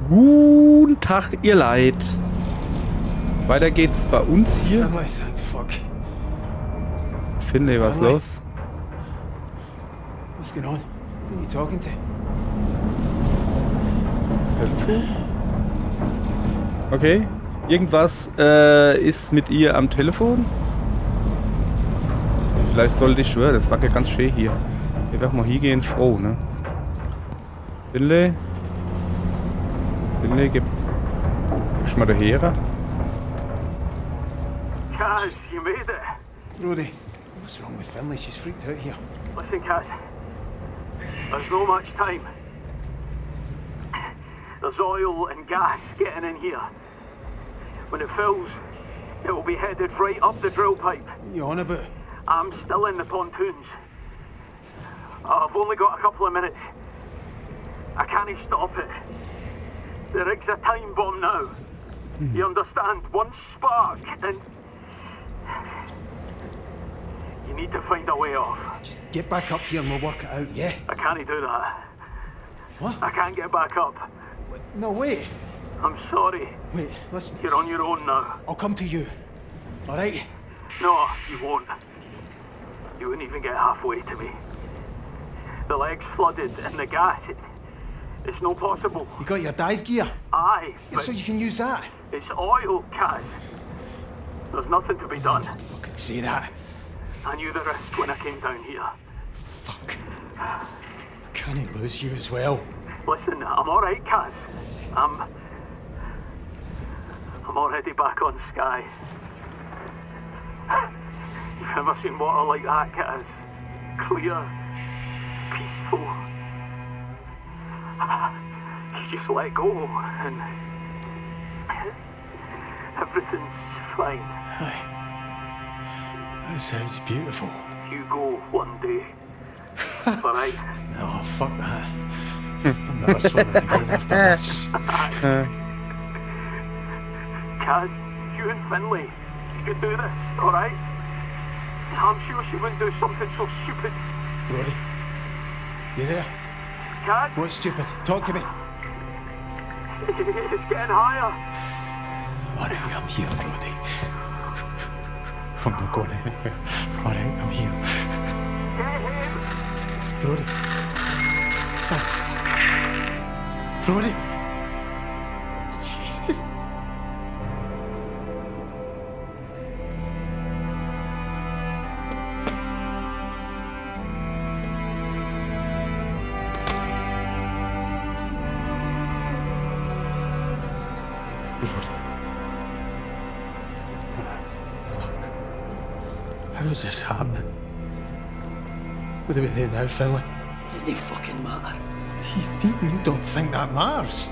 Guten Tag, ihr Leid. Weiter geht's bei uns hier. Finlay, thank fuck. Finlay, was Finlay. los? What's going on? Who are you talking to? Telefon? Okay. Irgendwas ist mit ihr am Telefon? Vielleicht sollte ich schwören, das wackelt ganz schön hier. Ich werde mal hier gehen, froh, ne? Finlay? Finlay, gib mal daher. Kaz, you made it. Brody, what's wrong with Finlay? She's freaked out here. Listen, Kaz. There's no much time. There's oil and gas getting in here. When it fills, it will be headed right up the drill pipe. What are you on about? I'm still in the pontoons. I've only got a couple of minutes. I can't stop it. The rig's a time bomb now. You understand? One spark and... You need to find a way off. Just get back up here and we'll work it out, yeah? I can't do that. What? I can't get back up. Wait, no, wait. I'm sorry. Wait, listen. You're on your own now. I'll come to you. All right? No, you won't. You wouldn't even get halfway to me. The leg's flooded and the gas, it's no possible. You got your dive gear? Aye, Yeah, but so you can use that. it's oil, Kaz. There's nothing to be done. Don't fucking say that. I knew the risk when I came down here. Fuck. Can I lose you as well? Listen, I'm alright, Kaz. I'm already back on Skye. You've never seen water like that, Kaz. Clear, peaceful. You just let go and everything's fine. Aye. That sounds beautiful. You go one day. Alright? No, fuck that. I'm never swimming again after this. Kaz, you and Finlay, you could do this, alright? I'm sure she wouldn't do something so stupid. Brody, you there? Kaz, What's stupid? Talk to me. it's getting higher. Alright, I'm here, Brody. I'm not going anywhere. Alright, I'm here. Get him. Brody. Oh, fuck. Brody. Jesus. Brody. How's this happening? What are we doing now, Finlay? Doesn't it fucking matter? He's dead and you don't think that matters.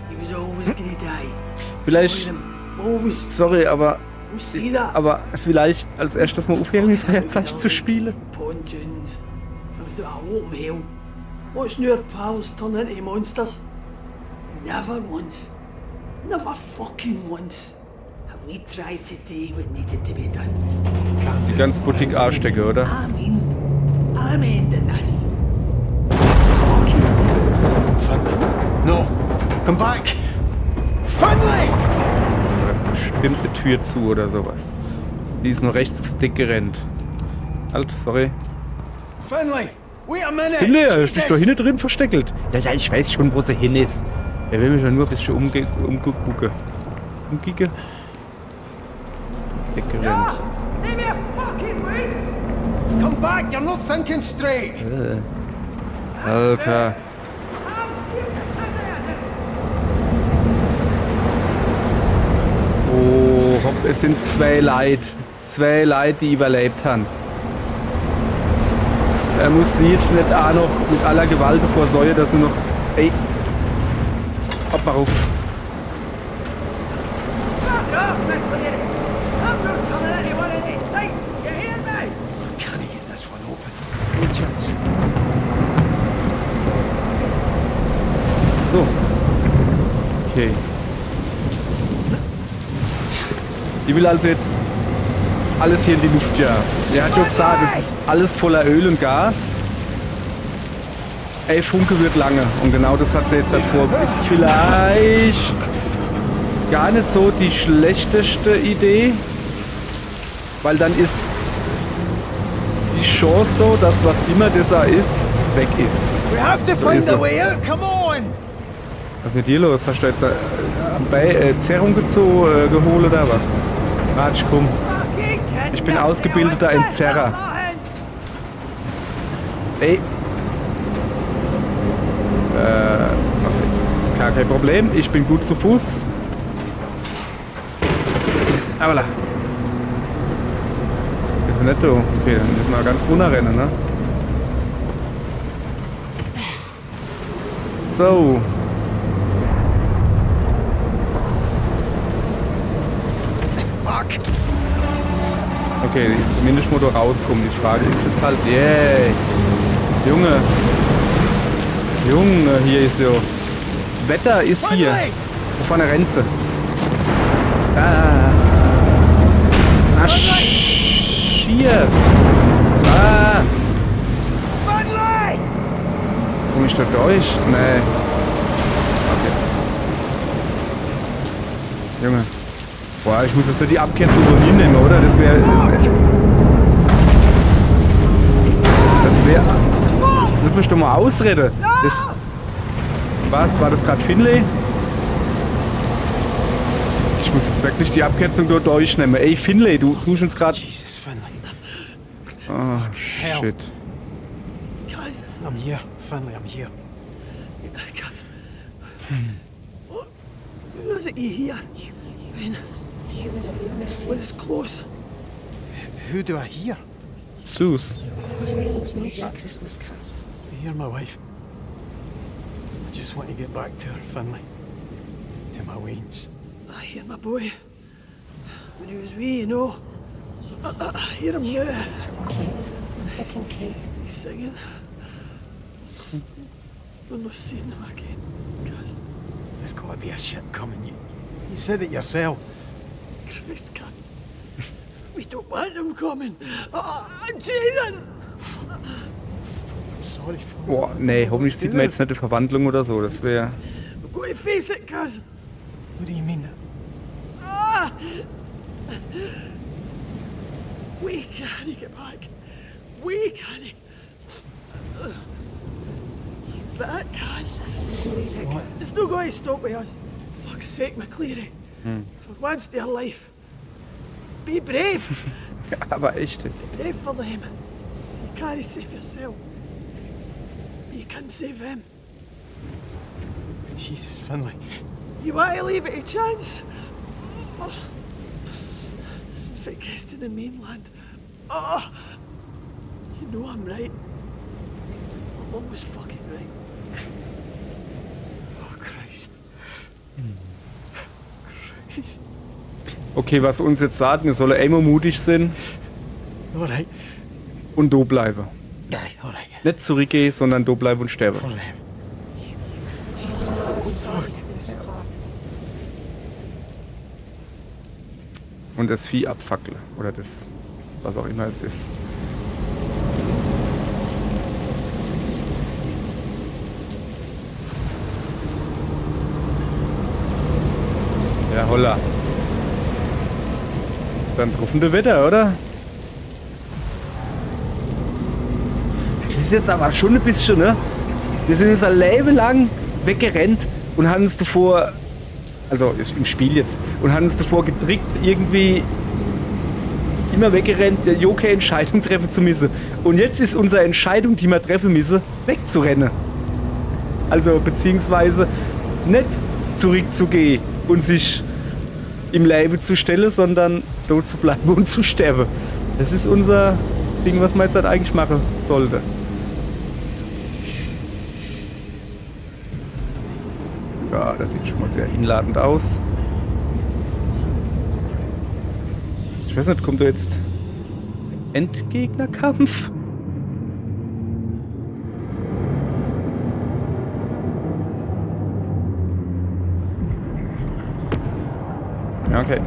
He was always gonna die. Vielleicht, Always. sorry, aber We see that. vielleicht als erstes mal aufhören, mit Feuerzeichen zu spielen. Pontoons. And without a open hell. Watching our pals turn into monsters. Never once. Never fucking once. Have we tried to do what needed to be done. Die ganz Boutique Arschdecke, oder? I'm ending this. Fucking hell. Finlay. No. Come back. Finlay! Ganz bestimmt eine Tür zu oder sowas. Die ist nur rechts aufs Deck gerannt. Halt, sorry. Finlay! Wait a minute! Finlay, er ist Jesus. sich doch hinten drin versteckelt. Ja, ich weiß schon, wo sie hin ist. Er will mich ja nur ein bisschen umgucken. Umkicken. Ist zum Deck gerannt. Leave me a fucking way! Come back! You're not thinking straight! Alter. Oh, es sind zwei Leute. Zwei Leute, die überlebt haben. Er muss sie jetzt nicht auch noch mit aller Gewalt bevor Säue, dass er noch... Ey. Hopp mal auf. Fuck off, McLeary! I'm not telling anyone of these things! You hear me? Can I get this one open? No chance. So. Okay. Die will also jetzt alles hier in die Luft jagen. Er hat ja gesagt, es ist alles voller Öl und Gas. Ey, Funke wird lange. Und genau das hat sie jetzt halt vor. Ist vielleicht gar nicht so die schlechteste Idee. Weil dann ist die Chance da, dass was immer das da ist, weg ist. We have to So find ist a er. way out. Come on. Was ist mit dir los? Hast du jetzt Zerrung geholt oder was? Ratsch, komm. Ich bin ausgebildeter Entzerrer. Ey. Okay. Ist gar kein Problem. Ich bin gut zu Fuß. Aber da. Ist nicht so. Okay, dann müssen wir ganz runterrennen, ne? So. Fuck. Okay, jetzt zumindest Motor rauskommen. Die Frage ist jetzt halt, yay. Junge. Junge, hier ist so. Wetter ist hier. Wovon rennt sie? Ah. Ah, shit. Ah. Komm ich da durch? Nee. Okay. Junge. Boah, ich muss jetzt nicht die Abkürzung von hier nehmen, oder? Das wäre... Lass mich doch mal ausreden. Das, was? War das gerade Finlay? Ich muss jetzt wirklich die Abkürzung dort durchnehmen. Ey, Finlay, du tust uns gerade... Jesus, Finley. Oh, shit. Guys, I'm here. Finley, I'm here. guys. What? Who is it you hear? When it's close. Who do I hear? Zeus. Christmas card. I hear my wife. I just want to get back to her, Finley. To my Waynes. I hear my boy. When he was wee, you know. I hear him now. Kate. I'm thinking Kate. He's singing. We're not seeing him again, guys. There's got to be a ship coming. You said it yourself. Christ, guys. We don't want him coming. Jesus! I'm sorry, Finley. Boah, nee, hoffentlich sieht man jetzt nicht die Verwandlung oder so. Das wäre... We've got to face it, cuz. What do you mean? Ah! We can't get back. We can't. But I can. It's not going to stop with us. Fuck's sake, McCleary. For once in your life. Be brave. Aber echt. Be brave for them. You can't save yourself. But you can save them. Jesus, Finley. You want to leave it a chance? Oh. If it gets to the mainland, oh, you know I'm right. I'm always fucking right. Oh, Christ. Christ. Okay, was uns jetzt sagt, wir sollen immer mutig sein All right. und da bleiben. Aye, all right. Nicht zurückgehen, sondern da bleiben und sterben. For them. Und das Vieh abfackeln. Oder das, was auch immer es ist. Ja, holla. Dann truffende Wetter, oder? Es ist jetzt aber schon ein bisschen, ne? Wir sind unser Leben lang weggerannt und haben uns davor, also im Spiel jetzt, und haben uns davor getrickt, irgendwie immer weggerannt, ja keine Entscheidung treffen zu müssen. Und jetzt ist unsere Entscheidung, die wir treffen müssen, wegzurennen. Also beziehungsweise nicht zurückzugehen und sich im Leben zu stellen, sondern dort zu bleiben und zu sterben. Das ist unser Ding, was man jetzt halt eigentlich machen sollte. Ja, das sieht schon mal sehr einladend aus. Ich weiß nicht, kommt da jetzt Endgegnerkampf? Ja, okay.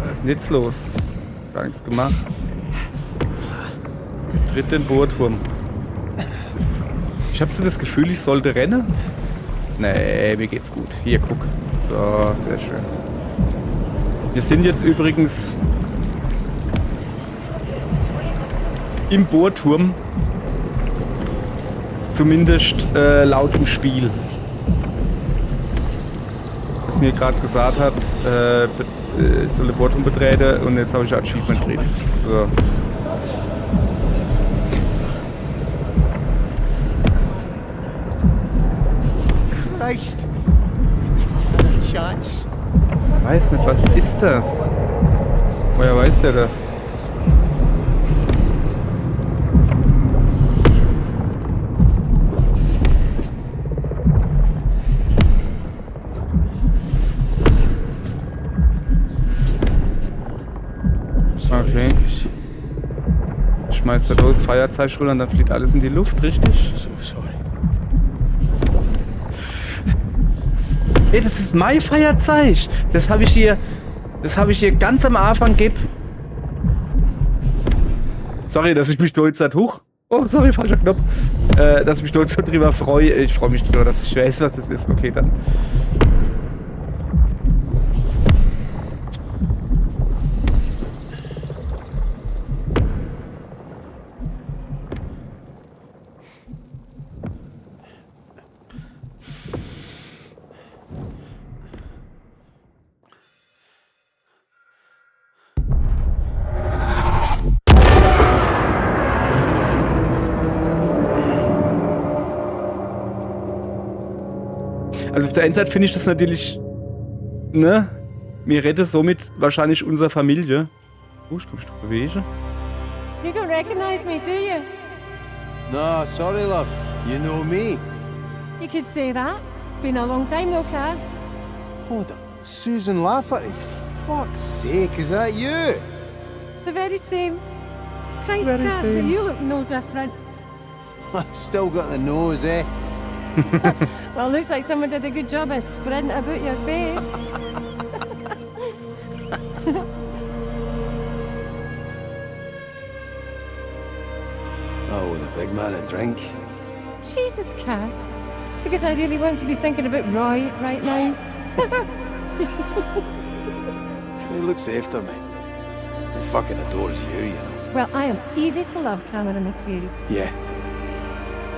Was ist denn jetzt los? Gar nichts gemacht. betritt den Bohrturm. Ich habe so das Gefühl, ich sollte rennen. Nee, mir geht's gut. Hier, guck. So, sehr schön. Wir sind jetzt übrigens im Bohrturm. Zumindest laut im Spiel. Was mir gerade gesagt hat, ich soll den Bohrturm betreten und jetzt habe ich ein Achievement gekriegt. So. Christ! Never had a chance. Weiß nicht, was ist das? Woher weiß der das? Okay. Schmeißt er los, Feuerzeug runter und dann fliegt alles in die Luft, richtig? So sorry. Ey, das ist mein Feuerzeug. Das habe ich hier ganz am Anfang gegeben. Sorry, dass ich mich stolz hat. Huch. Oh, sorry, falscher Knopf. Dass ich mich stolz drüber freue. Ich freue mich drüber, dass ich weiß, was das ist. Okay, dann. Also auf der einen Seite finde ich das natürlich, ne? Mir rettet somit wahrscheinlich unsere Familie. Oh, ich kann mich doch bewegen. You don't recognize me, do you? No, sorry, love. You know me. You could say that. It's been a long time though, Kaz. Hold up. Susan Lafferty. Fuck's sake, is that you? The very same. Christ, Very Kaz, same. but you look no different. I've still got the nose, eh? Well, looks like someone did a good job of spreading it about your face. Oh, the big man a drink. Jesus, Kaz. Because I really want to be thinking about Roy right now. He looks after me. He fucking adores you, you know. Well, I am easy to love, Cameron McCreary. Yeah.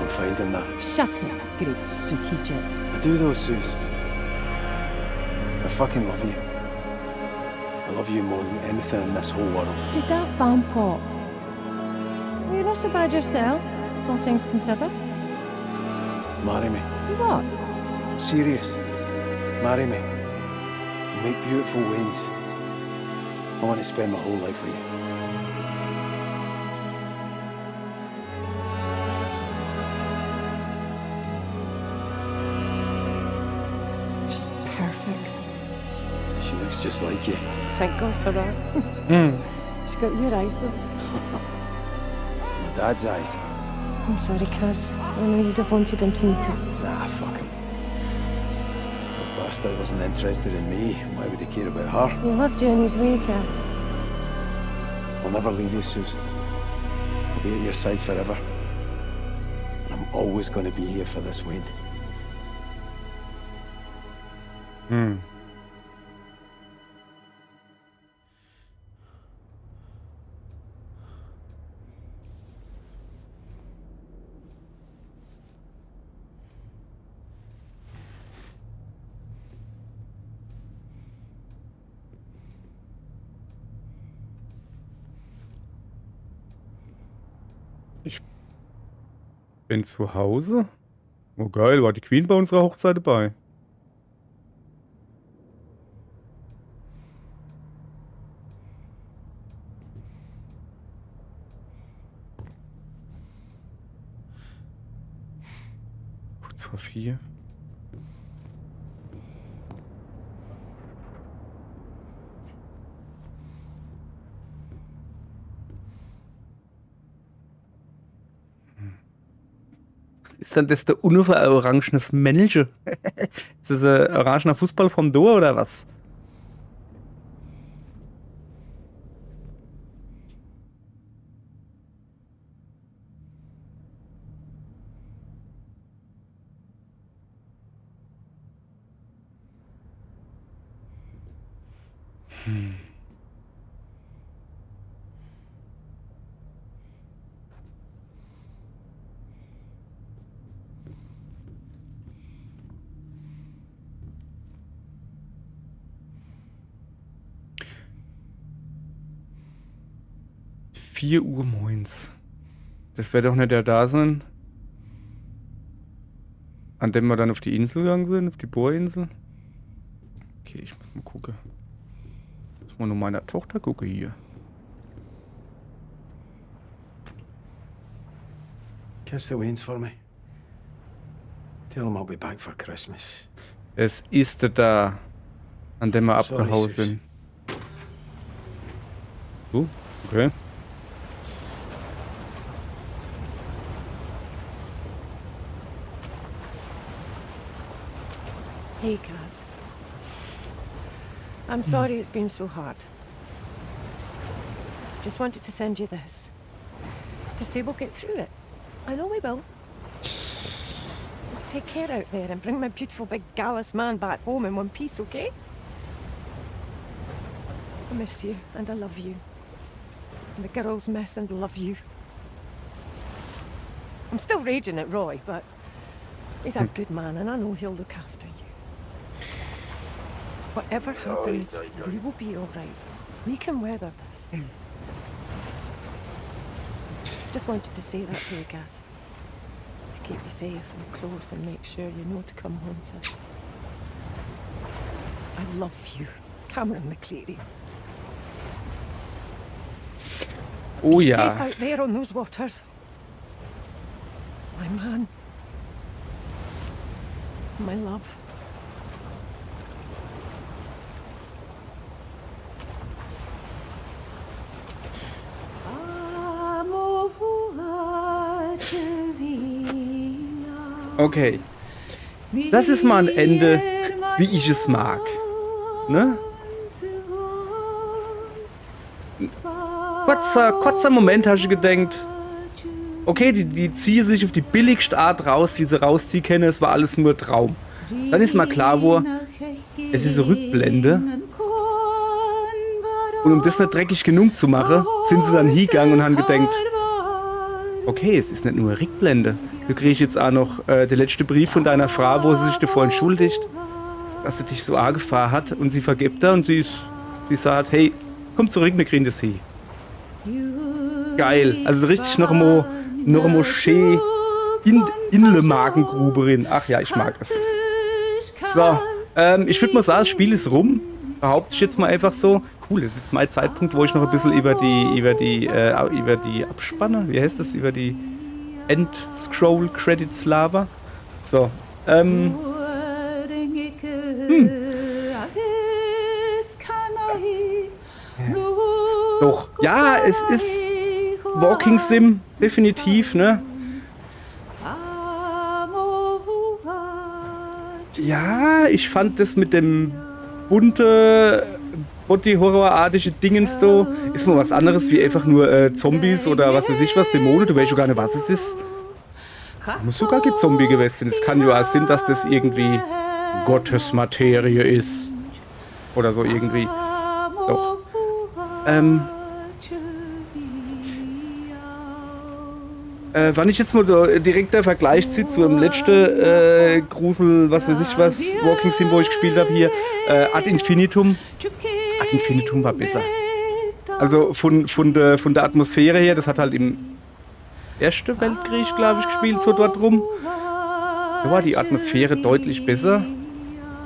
I'm finding that. Shut up, great Suki Jip. I do though, Suze. I fucking love you. I love you more than anything in this whole world. Did that fan pop? Well, you're not so bad yourself, all things considered. Marry me. What? I'm serious. Marry me. We'll make beautiful wains. I want to spend my whole life with you. She's perfect. She looks just like you. Thank God for that. She's got your eyes, though. My dad's eyes. I'm sorry, Kaz. I know you'd have wanted him to meet her. Nah, fuck him. The bastard wasn't interested in me. Why would he care about her? He loved you in his way, Kaz. I'll never leave you, Suze. I'll be at your side forever. And I'm always going to be here for this Wayne. Bin zu Hause? Oh geil, war die Queen bei unserer Hochzeit dabei? Kurz vor 4. Ist dann das der orangenes Männchen? Ist das ein orangener Fußball vom Dor oder was? 4 Uhr moins. Das wäre doch nicht der da sein, an dem wir dann auf die Insel gegangen sind, auf die Bohrinsel. Okay, ich muss mal gucken. Ich muss mal nur meiner Tochter gucken hier. Kiss the Waynes for me. Tell them I'll be back for Christmas. Es ist der da, an dem wir Sorry, abgehauen Sus. sind. Okay. Hey, Kaz. I'm sorry it's been so hard. Just wanted to send you this. To say we'll get through it. I know we will. Just take care out there and bring my beautiful big gallus man back home in one piece, okay? I miss you and I love you. And the girls miss and love you. I'm still raging at Roy, but he's a good man and I know he'll look after you. Whatever happens, we will be all right. We can weather this. Just wanted to say that to you, Gaz. To keep you safe and close and make sure you know to come home to. I love you, Cameron McCleary. Oh Be ja. safe out there on those waters. My man. My love. Okay. Das ist mal ein Ende, wie ich es mag. Ne? Kurzer Moment hast du gedacht, okay, die ziehen sich auf die billigste Art raus, wie sie rausziehen können, es war alles nur Traum. Dann ist mal klar, wo es ist eine Rückblende. Und um das nicht dreckig genug zu machen, sind sie dann hingegangen und haben gedacht, okay, es ist nicht nur eine Rückblende. Du kriegst jetzt auch noch den letzten Brief von deiner Frau, wo sie sich davor entschuldigt, dass sie dich so angefahren hat und sie vergibt da und sie sagt, hey, komm zurück, wir kriegen das hin. Geil, also richtig noch einmal schön in eine Magengrube rein. Ach ja, ich mag es. So, ich würde mal sagen, das Spiel ist rum. Behaupte ich jetzt mal einfach so. Cool, das ist jetzt mein Zeitpunkt, wo ich noch ein bisschen über die Abspanne, wie heißt das, über die End-Scroll-Credits laber. So, Doch, ja, es ist Walking Sim, definitiv, ne? Ja, ich fand das mit dem bunte Body-Horror-artige Dingens da ist mal was anderes wie einfach nur Zombies oder was weiß ich was, Dämonen, du weißt schon gar nicht, was es ist. Muss sogar kein Zombie gewesen sein. Es kann ja auch sein, dass das irgendwie Gottes Materie ist. Oder so irgendwie. Doch. Wann ich jetzt mal so direkt der Vergleich ziehe zu dem letzten Grusel, was weiß ich was, Walking Sim, wo ich gespielt habe hier, Ad Infinitum. Ad Infinitum war besser. Also von der Atmosphäre her, das hat halt im Ersten Weltkrieg, glaube ich, gespielt, so dort rum. Da war die Atmosphäre deutlich besser.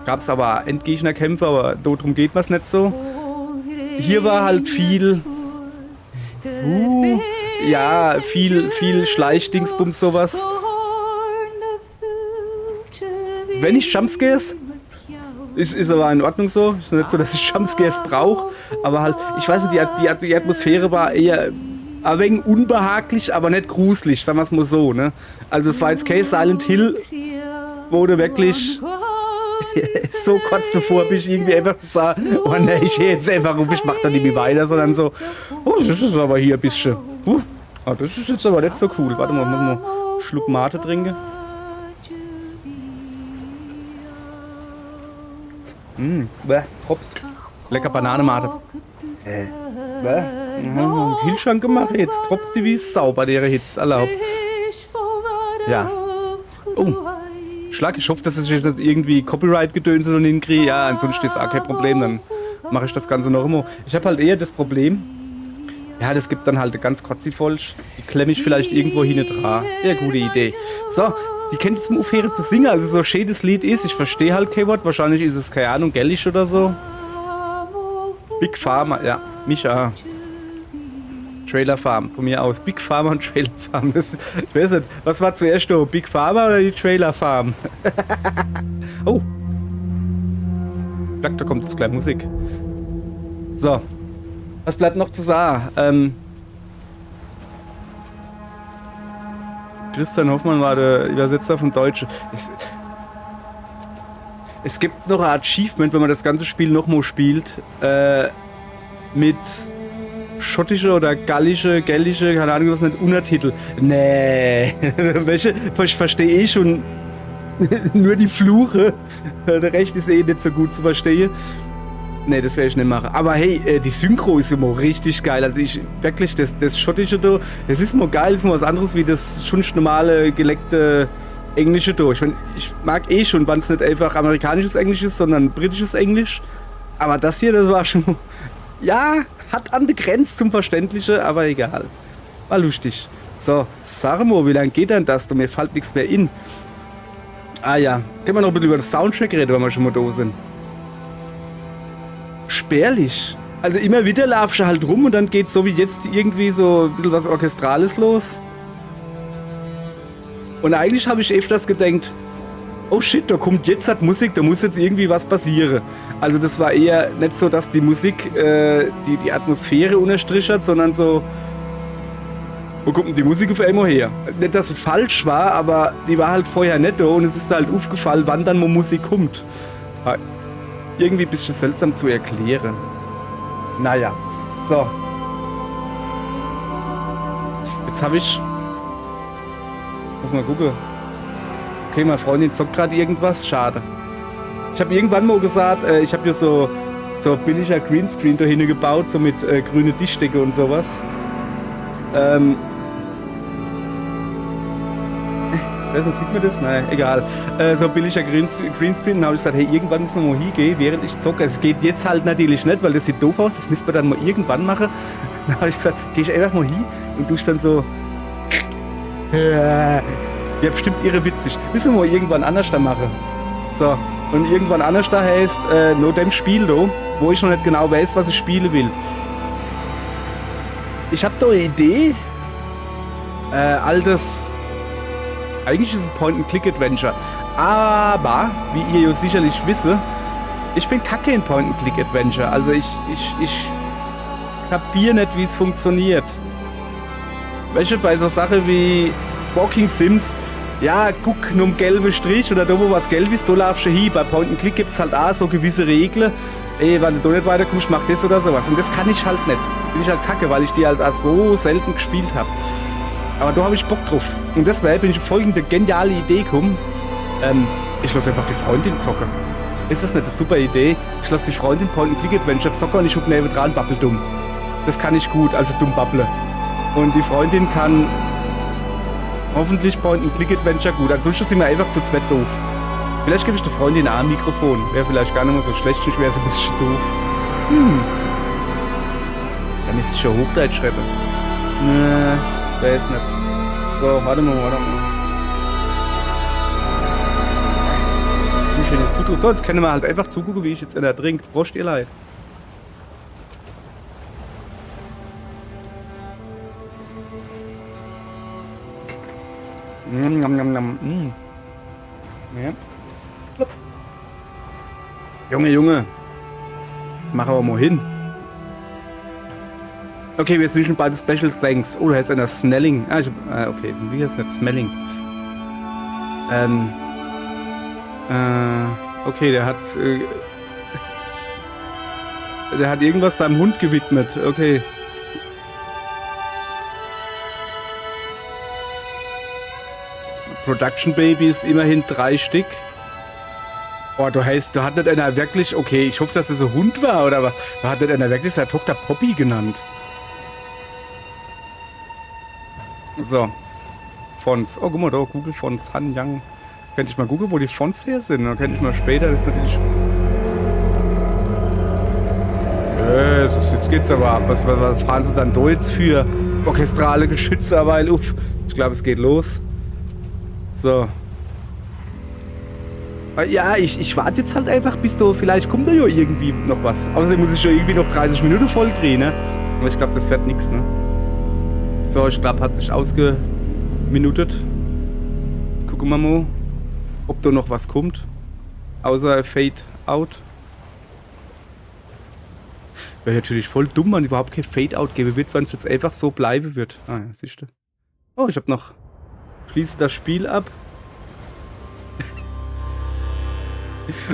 Gab es aber Endgegnerkämpfe, aber darum geht was nicht so. Hier war halt viel Schleichdingsbums, sowas. Wenn ich Jumpscares, ist aber in Ordnung so. Ist nicht so, dass ich Jumpscares brauche. Aber halt, ich weiß nicht, die Atmosphäre war eher ein wenig unbehaglich, aber nicht gruselig, sagen wir es mal so, ne? Also es war jetzt kein Silent Hill, wo du wirklich so kurz davor bist, irgendwie einfach zu sagen, oh ne, ich gehe jetzt einfach rum, ich mach da nicht mehr weiter, sondern so, oh, das ist aber hier ein bisschen, das ist jetzt aber nicht so cool. Warte mal, muss mal einen Schluck Mate trinken. Props. Lecker Bananenmate. Kühlschrank gemacht, jetzt tropft die wie Sau bei der Hitze. Erlaubt. Ja. Oh. Schlag, ich hoffe, dass ich jetzt nicht irgendwie Copyright-Gedönse und hinkriege. Ja, ansonsten ist auch kein Problem, dann mache ich das Ganze noch immer. Ich habe halt eher das Problem, ja, das gibt dann halt eine ganz kurze Folge. Die klemme ich vielleicht irgendwo hin dran. Ja, gute Idee. So, die kennt jetzt mal aufhören zu singen, also so schön das Lied ist. Ich verstehe halt kein Wort, wahrscheinlich ist es, keine Ahnung, Gällisch oder so. Big Pharma, ja, mich auch. Trailer Farm, von mir aus. Big Pharma und Trailer Farm. Das, ich weiß nicht, was war zuerst da? Big Pharma oder die Trailer Farm? Oh. Ich dachte, da kommt jetzt gleich Musik. So. Was bleibt noch zu sagen? Christian Hoffmann war der Übersetzer vom Deutschen. Es gibt noch ein Achievement, wenn man das ganze Spiel nochmal spielt. Mit schottische oder gällische, keine Ahnung, was nicht, Untertitel. Nee, welche? Ich verstehe eh schon nur die Fluche. Der Rest ist eh nicht so gut zu verstehen. Nee, das werde ich nicht machen. Aber hey, die Synchro ist immer richtig geil. Also ich, wirklich, das Schottische da, das ist immer geil, ist mal was anderes wie das schon normale, geleckte Englische da. Ich mein, ich mag eh schon, wann es nicht einfach amerikanisches Englisch ist, sondern britisches Englisch. Aber das hier, das war schon, ja, hat an der Grenze zum Verständlichen, aber egal. War lustig. So, sag mal, wie lange geht denn das? Mir fällt nichts mehr in. Ah ja, können wir noch ein bisschen über das Soundtrack reden, wenn wir schon mal da sind. Spärlich. Also immer wieder laufst du halt rum und dann geht so wie jetzt irgendwie so ein bisschen was Orchestrales los. Und eigentlich habe ich öfters gedacht, oh shit, da kommt jetzt halt Musik, da muss jetzt irgendwie was passieren. Also das war eher nicht so, dass die Musik die Atmosphäre unterstrichen hat, sondern so, wo kommt denn die Musik auf einmal her? Nicht, dass sie falsch war, aber die war halt vorher nicht da und es ist halt aufgefallen, wann dann mal Musik kommt. Irgendwie ein bisschen seltsam zu erklären. Naja, so. Jetzt habe ich... Muss mal gucken. Okay, meine Freundin zockt gerade irgendwas. Schade. Ich habe irgendwann mal gesagt, ich habe hier so billiger Greenscreen da hinten gebaut, so mit grüne Tischdecke und sowas. Sieht man das? Nein, egal. So billiger Greenscreen. Dann habe ich gesagt, hey, irgendwann müssen wir mal hingehen, während ich zocke. Es geht jetzt halt natürlich nicht, weil das sieht doof aus. Das müssen wir dann mal irgendwann machen. Dann habe ich gesagt, gehe ich einfach mal hin und du dann so... Ja, bestimmt irre witzig. Müssen wir mal irgendwann anders da machen. So, und irgendwann anders da heißt nur dem Spiel da, wo ich noch nicht genau weiß, was ich spielen will. Ich habe da eine Idee. Altes... Eigentlich ist es Point-and-Click-Adventure. Aber, wie ihr ja sicherlich wisst, ich bin kacke in Point-and-Click-Adventure. Also ich kapiere nicht, wie es funktioniert. Welche bei so Sachen wie Walking Sims, ja, guck nur um gelbe Strich oder da wo was gelb ist, da laufst du hin. Bei Point-and-Click gibt es halt auch so gewisse Regeln. Ey, wenn du da nicht weiterkommst, mach das oder sowas. Und das kann ich halt nicht. Bin ich halt kacke, weil ich die halt auch so selten gespielt habe. Aber da habe ich Bock drauf. Und deswegen bin ich auf folgende geniale Idee gekommen. Ich lasse einfach die Freundin zocken. Ist das nicht eine super Idee? Ich lasse die Freundin Point-and-Click-Adventure zocken und ich huck neben dran babbel dumm. Das kann ich gut, also dumm babble. Und die Freundin kann hoffentlich Point-and-Click-Adventure gut. Ansonsten sind wir einfach zu zweit doof. Vielleicht gebe ich der Freundin auch ein Mikrofon. Wäre vielleicht gar nicht mehr so schlecht, ich wäre so ein bisschen doof. Da müsste ich schon Hochdeutsch schreiben. Der ist nicht. So, warte mal. Wie schön jetzt zutun. So, jetzt können wir halt einfach zugucken, wie ich jetzt einer trinke. Prost, ihr Leid. Ja. Junge. Jetzt machen wir mal hin. Okay, wir sind schon bei den Special Thanks. Oh, da heißt einer Snelling. Okay, wie heißt das? Smelling. Okay, der hat irgendwas seinem Hund gewidmet. Okay. Production Babys, immerhin 3 Stück. Oh, da hat nicht einer wirklich, okay, ich hoffe, dass es ein Hund war oder was. Da hat nicht einer wirklich seine Tochter Poppy genannt. So. Fonts. Oh, guck mal da, Google Fonts, Han Yang. Könnte ich mal googeln, wo die Fonts her sind. Dann könnte ich mal später, das ist natürlich... Jetzt geht's aber ab. Was fahren sie dann da jetzt für orchestrale Geschütze? Weil, ich glaube, es geht los. So. Ja, ich warte jetzt halt einfach, bis da, vielleicht kommt da ja irgendwie noch was. Außerdem muss ich ja irgendwie noch 30 Minuten voll kriegen, ne? Aber ich glaube, das wird nichts, ne? So, ich glaube, hat sich ausgeminutet. Jetzt gucken wir mal, ob da noch was kommt. Außer Fade Out. Wäre natürlich voll dumm, man überhaupt kein Fade-Out geben wird, wenn es jetzt einfach so bleiben wird. Ah ja, siehst du. Oh, ich hab noch... Schließe das Spiel ab.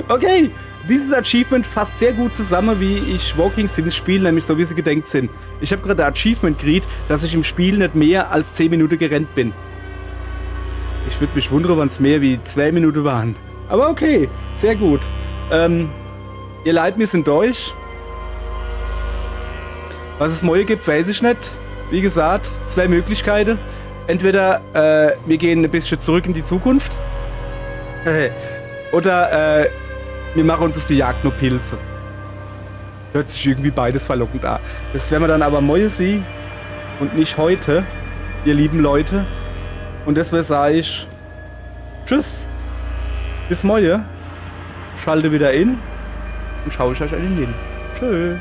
Okay, dieses Achievement fasst sehr gut zusammen, wie ich Walking Sims spiele, nämlich so wie sie gedenkt sind. Ich habe gerade ein Achievement gekriegt, dass ich im Spiel nicht mehr als 10 Minuten gerannt bin. Ich würde mich wundern, wenn es mehr wie 2 Minuten waren. Aber okay, sehr gut. Ihr Leid, wir sind durch. Was es Neue gibt, weiß ich nicht. Wie gesagt, 2 Möglichkeiten. Entweder wir gehen ein bisschen zurück in die Zukunft. Oder wir machen uns auf die Jagd nur Pilze. Hört sich irgendwie beides verlockend an. Das werden wir dann aber morgen sehen und nicht heute, ihr lieben Leute. Und deswegen sage ich tschüss. Bis morgen. Schalte wieder in und schaue ich euch an den hin. Tschüss.